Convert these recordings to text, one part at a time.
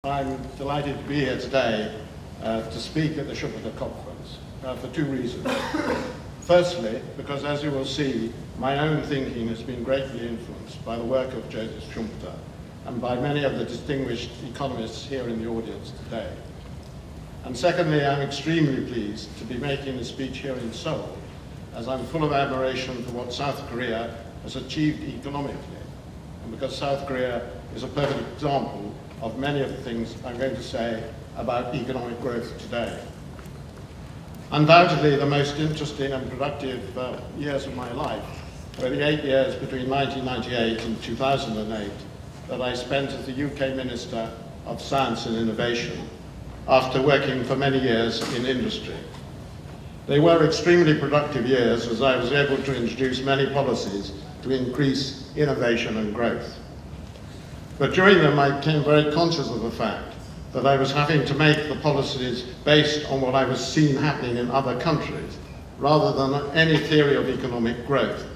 I'm delighted to be here today to speak at the Schumpeter conference for two reasons. Firstly, because as you will see, my own thinking has been greatly influenced by the work of Joseph Schumpeter and by many of the distinguished economists here in the audience today. And secondly, I'm extremely pleased to be making a speech here in Seoul, as I'm full of admiration for what South Korea has achieved economically, and because South Korea is a perfect example of many of the things I'm going to say about economic growth today. Undoubtedly, the most interesting and productive years of my life were the 8 years between 1998 and 2008 that I spent as the UK Minister of Science and Innovation after working for many years in industry. They were extremely productive years as I was able to introduce many policies to increase innovation and growth. But during them, I became very conscious of the fact that I was having to make the policies based on what I was seeing happening in other countries, rather than any theory of economic growth,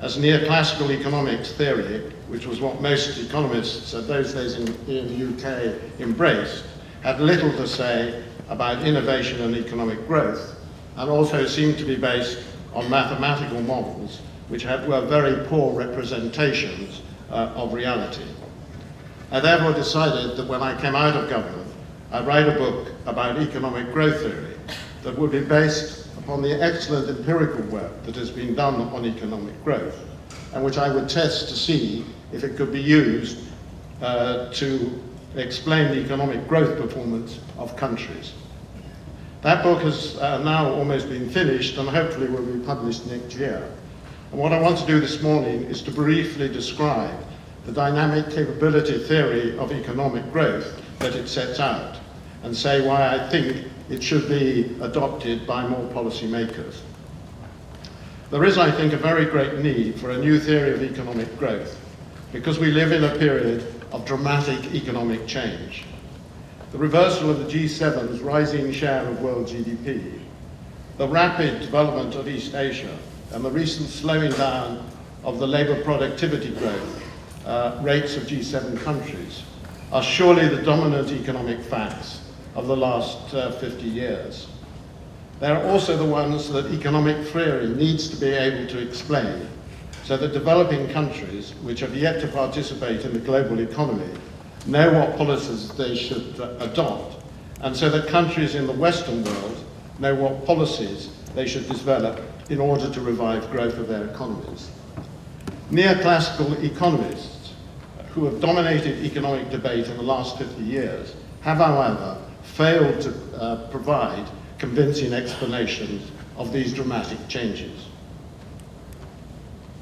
as neoclassical economics theory, which was what most economists at those days in the UK embraced, had little to say about innovation and economic growth, and also seemed to be based on mathematical models, which were very poor representations of reality. I therefore decided that when I came out of government, I'd write a book about economic growth theory that would be based upon the excellent empirical work that has been done on economic growth, and which I would test to see if it could be used to explain the economic growth performance of countries. That book has now almost been finished and hopefully will be published next year. And what I want to do this morning is to briefly describe the dynamic capability theory of economic growth that it sets out, and say why I think it should be adopted by more policymakers. There is, I think, a very great need for a new theory of economic growth, because we live in a period of dramatic economic change. The reversal of the G7's rising share of world GDP, the rapid development of East Asia, and the recent slowing down of the labour productivity growth rates of G7 countries are surely the dominant economic facts of the last 50 years. They are also the ones that economic theory needs to be able to explain, so that developing countries, which have yet to participate in the global economy, know what policies they should adopt, and so that countries in the Western world know what policies they should develop in order to revive growth of their economies. Neoclassical economists who have dominated economic debate in the last 50 years have, however, failed to provide convincing explanations of these dramatic changes.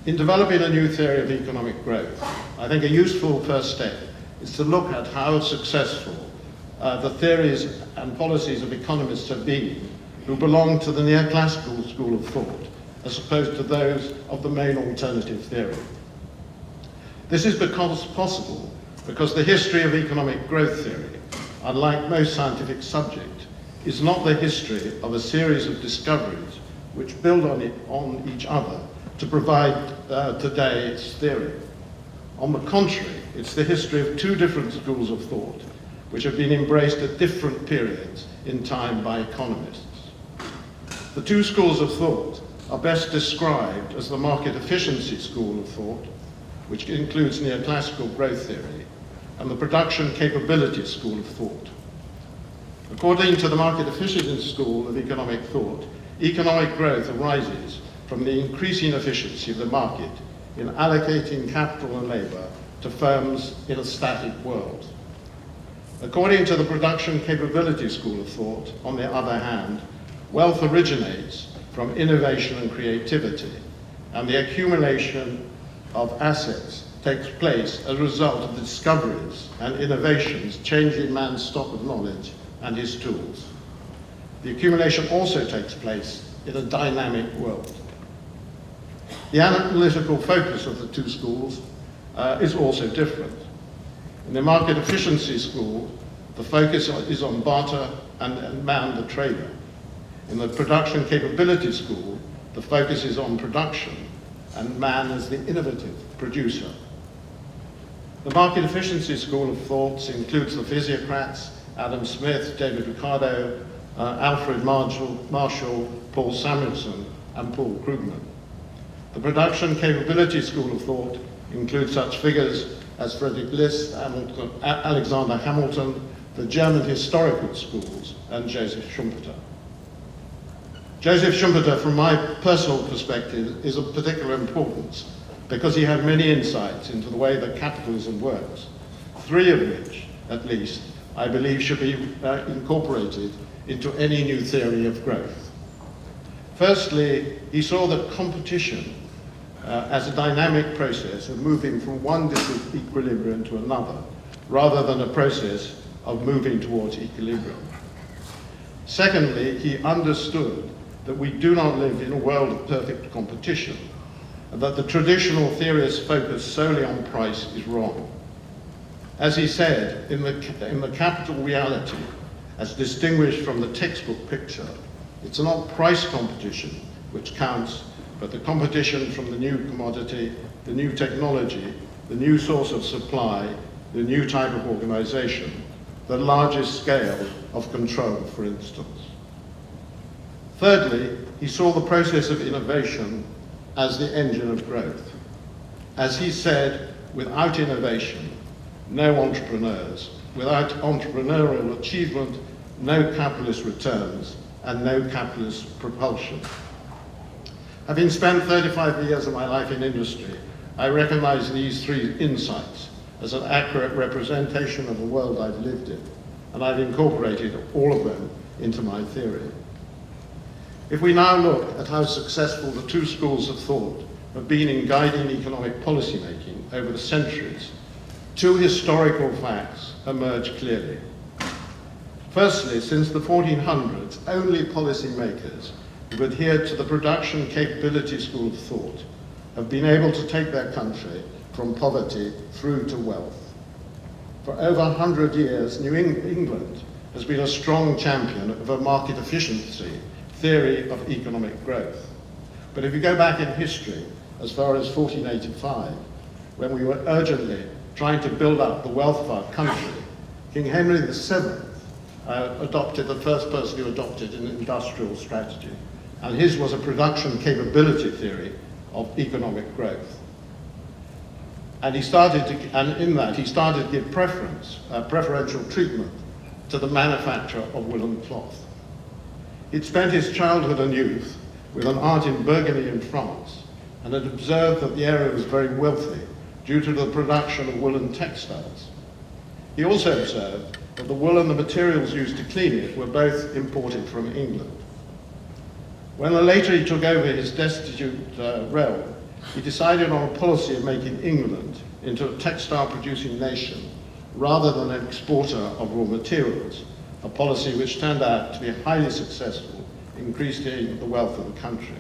In developing a new theory of economic growth, I think a useful first step is to look at how successful the theories and policies of economists have been who belong to the neoclassical school of thought, as opposed to those of the main alternative theory. This is possible because the history of economic growth theory, unlike most scientific subjects, is not the history of a series of discoveries which build on each other to provide today's theory. On the contrary, it's the history of two different schools of thought which have been embraced at different periods in time by economists. The two schools of thought are best described as the market efficiency school of thought, which includes neoclassical growth theory, and the production capability school of thought. According to the market efficiency school of economic thought, economic growth arises from the increasing efficiency of the market in allocating capital and labour to firms in a static world. According to the production capability school of thought, on the other hand, wealth originates from innovation and creativity, and the accumulation of assets takes place as a result of the discoveries and innovations changing man's stock of knowledge and his tools. The accumulation also takes place in a dynamic world. The analytical focus of the two schools is also different. In the market efficiency school, the focus is on barter and man the trader. In the production capability school, the focus is on production and man as the innovative producer. The market efficiency school of thought includes the physiocrats, Adam Smith, David Ricardo, Alfred Marshall, Paul Samuelson, and Paul Krugman. The production capability school of thought includes such figures as Friedrich List, Alexander Hamilton, the German historical schools, and Joseph Schumpeter. Joseph Schumpeter, from my personal perspective, is of particular importance because he had many insights into the way that capitalism works, three of which, at least, I believe should be incorporated into any new theory of growth. Firstly, he saw that competition as a dynamic process of moving from one disequilibrium to another, rather than a process of moving towards equilibrium. Secondly, he understood that we do not live in a world of perfect competition, and that the traditional theorist's focus solely on price is wrong. As he said, in the capital reality, as distinguished from the textbook picture, it's not price competition which counts, but the competition from the new commodity, the new technology, the new source of supply, the new type of organization, the largest scale of control, for instance. Thirdly, he saw the process of innovation as the engine of growth. As he said, without innovation, no entrepreneurs. Without entrepreneurial achievement, no capitalist returns and no capitalist propulsion. Having spent 35 years of my life in industry, I recognize these three insights as an accurate representation of the world I've lived in, and I've incorporated all of them into my theory. If we now look at how successful the two schools of thought have been in guiding economic policymaking over the centuries, two historical facts emerge clearly. Firstly, since the 1400s, only policymakers who've adhered to the production capability school of thought have been able to take their country from poverty through to wealth. For over 100 years, New England has been a strong champion of a market efficiency theory of economic growth. But if you go back in history, as far as 1485, when we were urgently trying to build up the wealth of our country, King Henry VII adopted the first person who adopted an industrial strategy. And his was a production capability theory of economic growth. And in that he started to give preferential treatment to the manufacture of woolen cloth. He'd spent his childhood and youth with an aunt in Burgundy in France, and had observed that the area was very wealthy due to the production of woolen textiles. He also observed that the wool and the materials used to clean it were both imported from England. When later he took over his destitute realm, he decided on a policy of making England into a textile-producing nation rather than an exporter of raw materials, a policy which turned out to be highly successful, increasing the wealth of the country.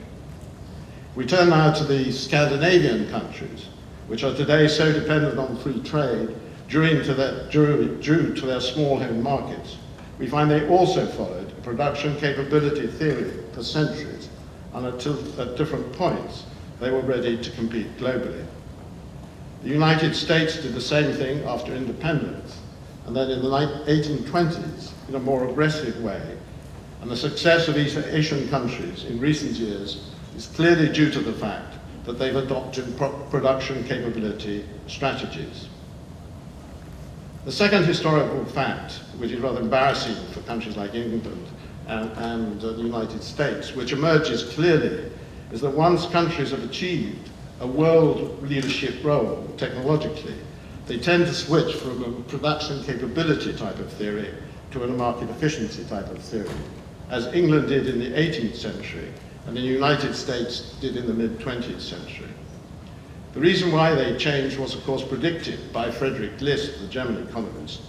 We turn now to the Scandinavian countries, which are today so dependent on free trade due to their small home markets. We find they also followed a production capability theory for centuries, and at different points, they were ready to compete globally. The United States did the same thing after independence, and then in the 1820s, in a more aggressive way. And the success of East Asian countries in recent years is clearly due to the fact that they've adopted production capability strategies. The second historical fact, which is rather embarrassing for countries like England and the United States, which emerges clearly, is that once countries have achieved a world leadership role technologically, they tend to switch from a production capability type of theory to a market efficiency type of theory, as England did in the 18th century and the United States did in the mid-20th century. The reason why they changed was, of course, predicted by Friedrich List, the German economist,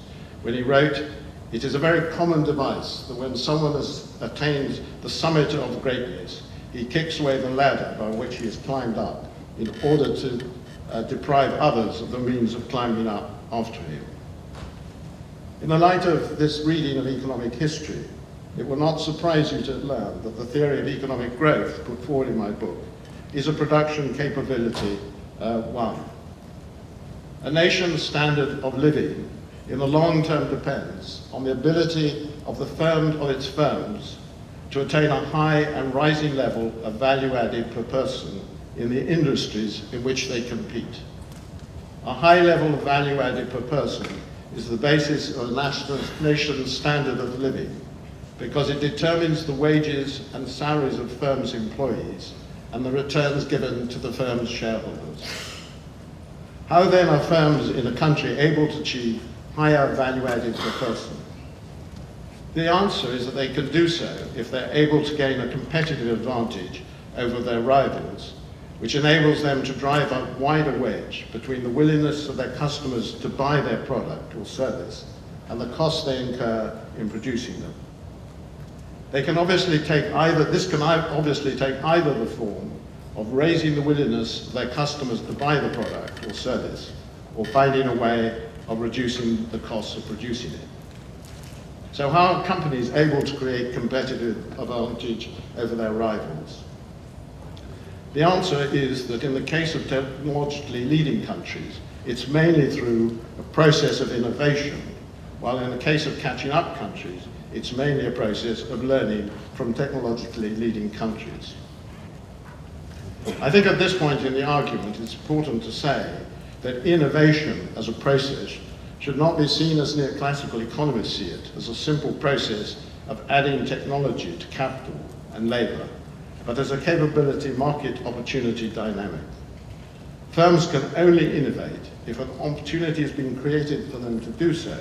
when he wrote, "It is a very common device that when someone has attained the summit of greatness, he kicks away the ladder by which he has climbed up in order to deprive others of the means of climbing up after him." In the light of this reading of economic history, it will not surprise you to learn that the theory of economic growth put forward in my book is a production capability one. A nation's standard of living in the long term depends on the ability of its firms to attain a high and rising level of value added per person in the industries in which they compete. A high level of value added per person is the basis of a nation's standard of living because it determines the wages and salaries of firms' employees and the returns given to the firm's shareholders. How then are firms in a country able to achieve higher value added per person? The answer is that they can do so if they're able to gain a competitive advantage over their rivals, which enables them to drive a wider wedge between the willingness of their customers to buy their product or service and the costs they incur in producing them. This can obviously take either the form of raising the willingness of their customers to buy the product or service, or finding a way of reducing the costs of producing it. So how are companies able to create competitive advantage over their rivals? The answer is that in the case of technologically leading countries, it's mainly through a process of innovation, while in the case of catching up countries, it's mainly a process of learning from technologically leading countries. I think at this point in the argument, it's important to say that innovation as a process should not be seen as neoclassical economists see it, as a simple process of adding technology to capital and labor, but as a capability market opportunity dynamic. Firms can only innovate if an opportunity has been created for them to do so,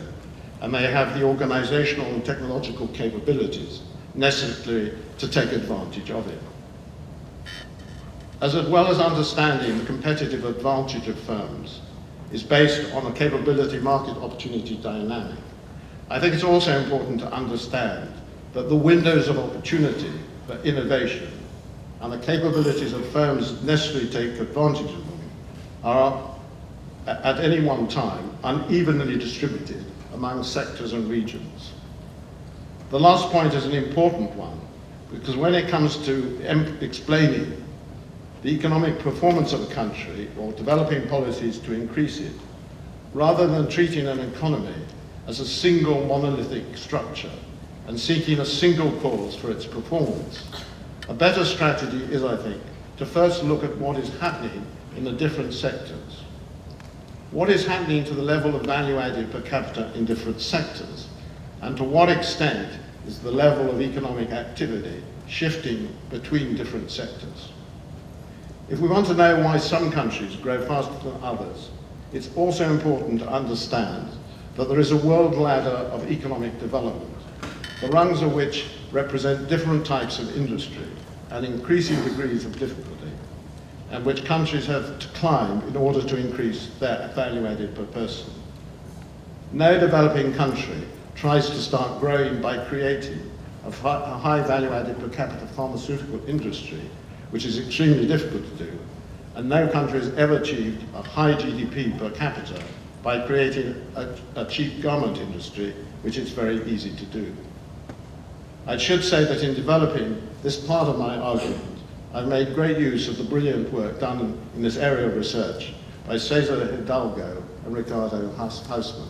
and they have the organizational and technological capabilities necessary to take advantage of it. As well as understanding the competitive advantage of firms is based on a capability market opportunity dynamic, I think it's also important to understand that the windows of opportunity for innovation and the capabilities of firms necessary to take advantage of them are, at any one time, unevenly distributed among sectors and regions. The last point is an important one, because when it comes to explaining the economic performance of a country or developing policies to increase it, rather than treating an economy as a single monolithic structure and seeking a single cause for its performance, a better strategy is, I think, to first look at what is happening in the different sectors. What is happening to the level of value added per capita in different sectors, and to what extent is the level of economic activity shifting between different sectors. If we want to know why some countries grow faster than others, it's also important to understand that there is a world ladder of economic development, the rungs of which represent different types of industry and increasing degrees of difficulty, and which countries have to climb in order to increase their value added per person. No developing country tries to start growing by creating a high value added per capita pharmaceutical industry, which is extremely difficult to do, and no country has ever achieved a high GDP per capita by creating a cheap garment industry, which is very easy to do. I should say that in developing this part of my argument, I've made great use of the brilliant work done in this area of research by Cesar Hidalgo and Ricardo Hausmann.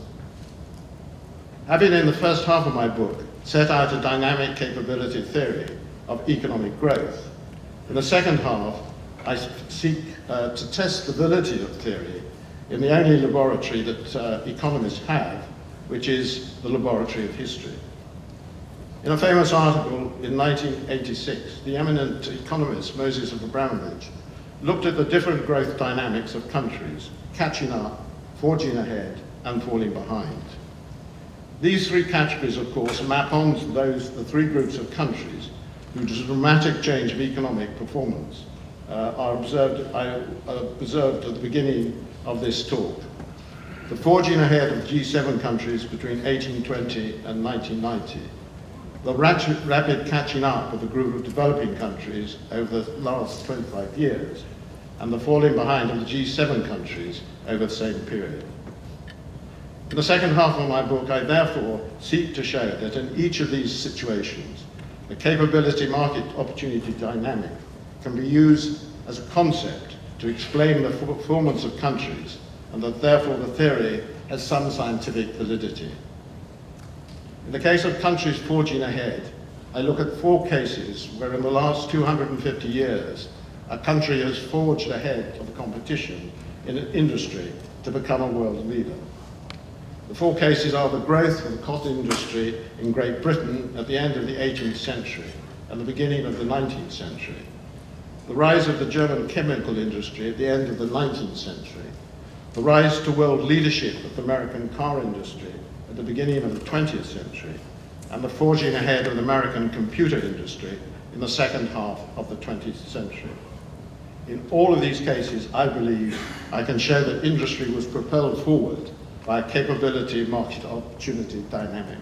Having in the first half of my book set out a dynamic capability theory of economic growth, in the second half I seek to test the validity of theory in the only laboratory that economists have, which is the laboratory of history. In a famous article in 1986, the eminent economist Moses of Abramovich looked at the different growth dynamics of countries, catching up, forging ahead, and falling behind. These three categories, of course, map onto the three groups of countries whose dramatic change of economic performance I observed at the beginning of this talk. The forging ahead of G7 countries between 1820 and 1990, the rapid catching up of a group of developing countries over the last 25 years, and the falling behind of the G7 countries over the same period. In the second half of my book, I therefore seek to show that in each of these situations, the capability market opportunity dynamic can be used as a concept to explain the performance of countries and that therefore the theory has some scientific validity. In the case of countries forging ahead, I look at 4 cases where in the last 250 years, a country has forged ahead of the competition in an industry to become a world leader. The 4 cases are the growth of the cotton industry in Great Britain at the end of the 18th century and the beginning of the 19th century, the rise of the German chemical industry at the end of the 19th century, the rise to world leadership of the American car industry at the beginning of the 20th century, and the forging ahead of the American computer industry in the second half of the 20th century. In all of these cases, I believe I can show that industry was propelled forward by a capability market opportunity dynamic.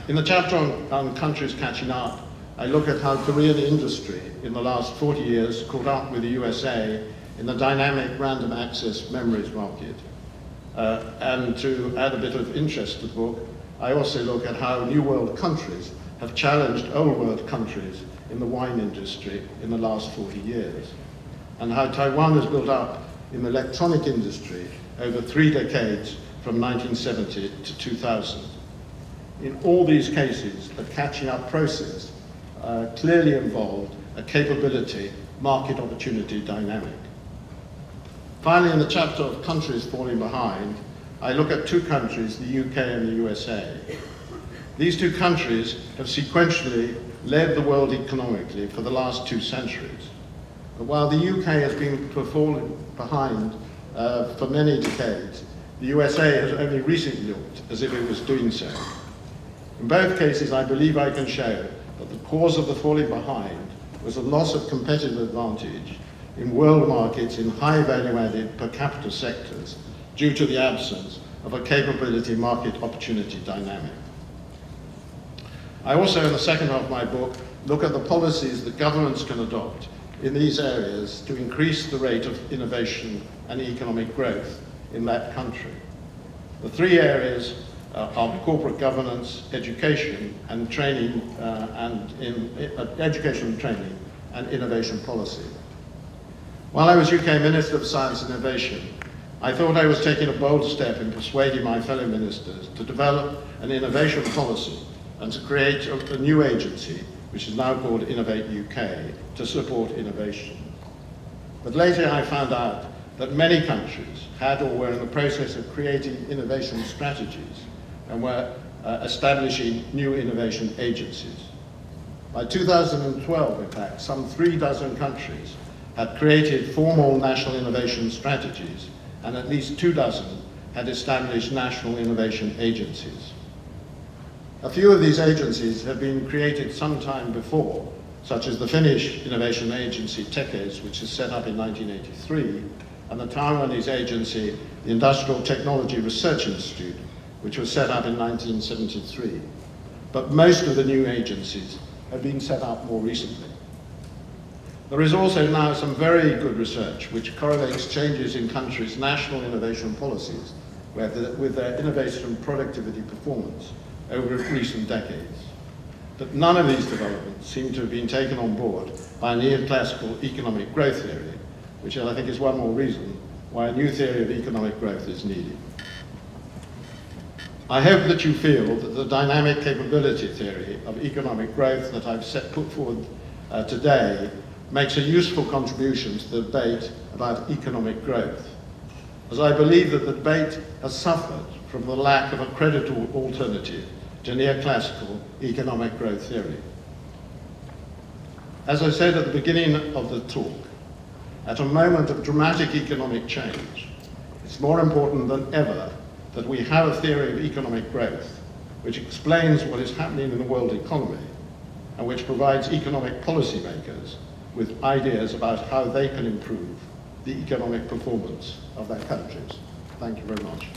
In the chapter on countries catching up, I look at how Korean industry in the last 40 years caught up with the USA in the dynamic random access memories market. And to add a bit of interest to the book, I also look at how New World countries have challenged Old World countries in the wine industry in the last 40 years, and how Taiwan has built up in the electronic industry over 3 decades from 1970 to 2000. In all these cases, the catching up process clearly involved a capability market opportunity dynamic. Finally, in the chapter of countries falling behind, I look at 2 countries, the UK and the USA. These 2 countries have sequentially led the world economically for the last 2 centuries. But while the UK has been falling behind for many decades, the USA has only recently looked as if it was doing so. In both cases, I believe I can show that the cause of the falling behind was a loss of competitive advantage in world markets in high value-added per capita sectors due to the absence of a capability market opportunity dynamic. I also, in the second half of my book, look at the policies that governments can adopt in these areas to increase the rate of innovation and economic growth in that country. The 3 areas are corporate governance, education and training, education and training, and innovation policy. While I was UK Minister for Science and Innovation, I thought I was taking a bold step in persuading my fellow ministers to develop an innovation policy and to create a new agency, which is now called Innovate UK, to support innovation. But later I found out that many countries had or were in the process of creating innovation strategies and were establishing new innovation agencies. By 2012, in fact, some 36 countries had created formal national innovation strategies, and at least 24 had established national innovation agencies. A few of these agencies have been created some time before, such as the Finnish innovation agency TECES, which was set up in 1983, and the Taiwanese agency, the Industrial Technology Research Institute, which was set up in 1973. But most of the new agencies have been set up more recently. There is also now some very good research which correlates changes in countries' national innovation policies with their innovation productivity performance over recent decades. But none of these developments seem to have been taken on board by a neoclassical economic growth theory, which I think is one more reason why a new theory of economic growth is needed. I hope that you feel that the dynamic capability theory of economic growth that I've put forward today makes a useful contribution to the debate about economic growth, as I believe that the debate has suffered from the lack of a credible alternative to neoclassical economic growth theory. As I said at the beginning of the talk, at a moment of dramatic economic change, it's more important than ever that we have a theory of economic growth which explains what is happening in the world economy and which provides economic policymakers with ideas about how they can improve the economic performance of their countries. Thank you very much.